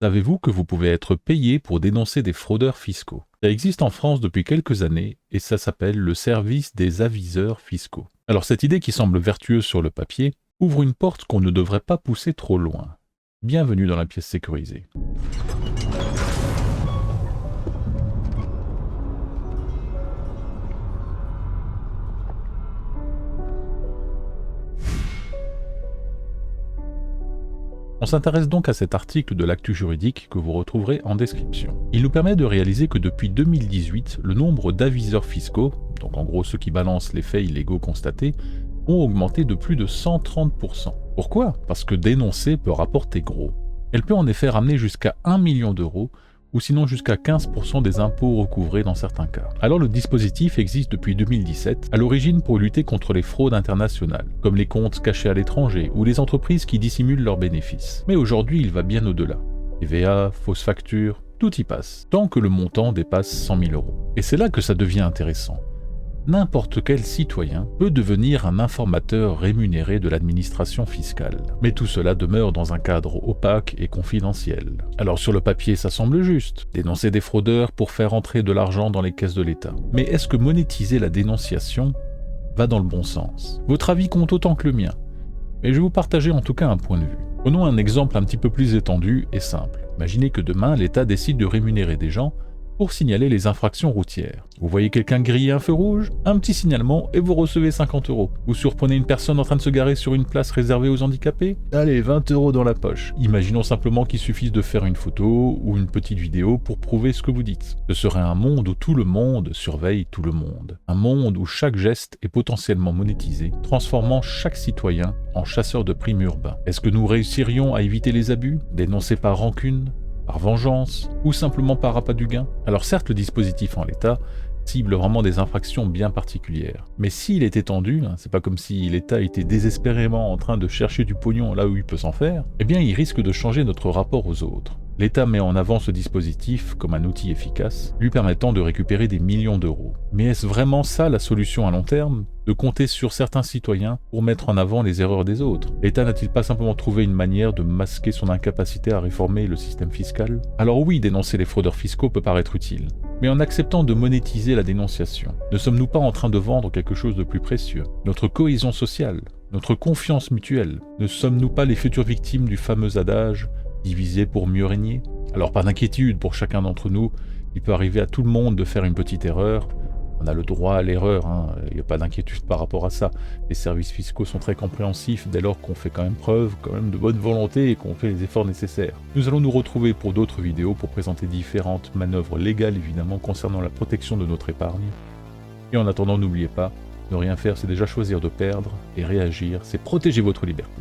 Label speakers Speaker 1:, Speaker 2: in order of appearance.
Speaker 1: Savez-vous que vous pouvez être payé pour dénoncer des fraudeurs fiscaux? Ça existe en France depuis quelques années et ça s'appelle le service des aviseurs fiscaux. Alors cette idée qui semble vertueuse sur le papier ouvre une porte qu'on ne devrait pas pousser trop loin. Bienvenue dans la pièce sécurisée. On s'intéresse donc à cet article de l'actu juridique que vous retrouverez en description. Il nous permet de réaliser que depuis 2018, le nombre d'aviseurs fiscaux, donc en gros ceux qui balancent les faits illégaux constatés, ont augmenté de plus de 130%. Pourquoi? Parce que dénoncer peut rapporter gros. Elle peut en effet ramener jusqu'à 1 million d'euros, ou sinon jusqu'à 15% des impôts recouvrés dans certains cas. Alors le dispositif existe depuis 2017, à l'origine pour lutter contre les fraudes internationales, comme les comptes cachés à l'étranger ou les entreprises qui dissimulent leurs bénéfices. Mais aujourd'hui il va bien au-delà. TVA, fausses factures, tout y passe, tant que le montant dépasse 100 000 euros. Et c'est là que ça devient intéressant. N'importe quel citoyen peut devenir un informateur rémunéré de l'administration fiscale. Mais tout cela demeure dans un cadre opaque et confidentiel. Alors sur le papier, ça semble juste. Dénoncer des fraudeurs pour faire entrer de l'argent dans les caisses de l'État. Mais est-ce que monétiser la dénonciation va dans le bon sens? Votre avis compte autant que le mien. Mais je vais vous partager en tout cas un point de vue. Prenons un exemple un petit peu plus étendu et simple. Imaginez que demain, l'État décide de rémunérer des gens pour signaler les infractions routières. Vous voyez quelqu'un griller un feu rouge? Un petit signalement et vous recevez 50 euros. Vous surprenez une personne en train de se garer sur une place réservée aux handicapés? Allez, 20 euros dans la poche. Imaginons simplement qu'il suffise de faire une photo ou une petite vidéo pour prouver ce que vous dites. Ce serait un monde où tout le monde surveille tout le monde. Un monde où chaque geste est potentiellement monétisé, transformant chaque citoyen en chasseur de primes urbains. Est-ce que nous réussirions à éviter les abus, dénoncés par rancune, par vengeance, ou simplement par appât du gain? Alors certes, le dispositif en l'état cible vraiment des infractions bien particulières. Mais s'il est étendu, c'est pas comme si l'État était désespérément en train de chercher du pognon là où il peut s'en faire, eh bien il risque de changer notre rapport aux autres. L'État met en avant ce dispositif comme un outil efficace, lui permettant de récupérer des millions d'euros. Mais est-ce vraiment ça la solution à long terme? De compter sur certains citoyens pour mettre en avant les erreurs des autres? L'État n'a-t-il pas simplement trouvé une manière de masquer son incapacité à réformer le système fiscal? Alors oui, dénoncer les fraudeurs fiscaux peut paraître utile. Mais en acceptant de monétiser la dénonciation, ne sommes-nous pas en train de vendre quelque chose de plus précieux? Notre cohésion sociale, notre confiance mutuelle? Ne sommes-nous pas les futures victimes du fameux adage « diviser pour mieux régner ». Alors pas d'inquiétude pour chacun d'entre nous, il peut arriver à tout le monde de faire une petite erreur. On a le droit à l'erreur, il n'y a pas d'inquiétude par rapport à ça. Les services fiscaux sont très compréhensifs dès lors qu'on fait quand même preuve de bonne volonté et qu'on fait les efforts nécessaires. Nous allons nous retrouver pour d'autres vidéos pour présenter différentes manœuvres légales évidemment concernant la protection de notre épargne. Et en attendant, n'oubliez pas, ne rien faire c'est déjà choisir de perdre et réagir c'est protéger votre liberté.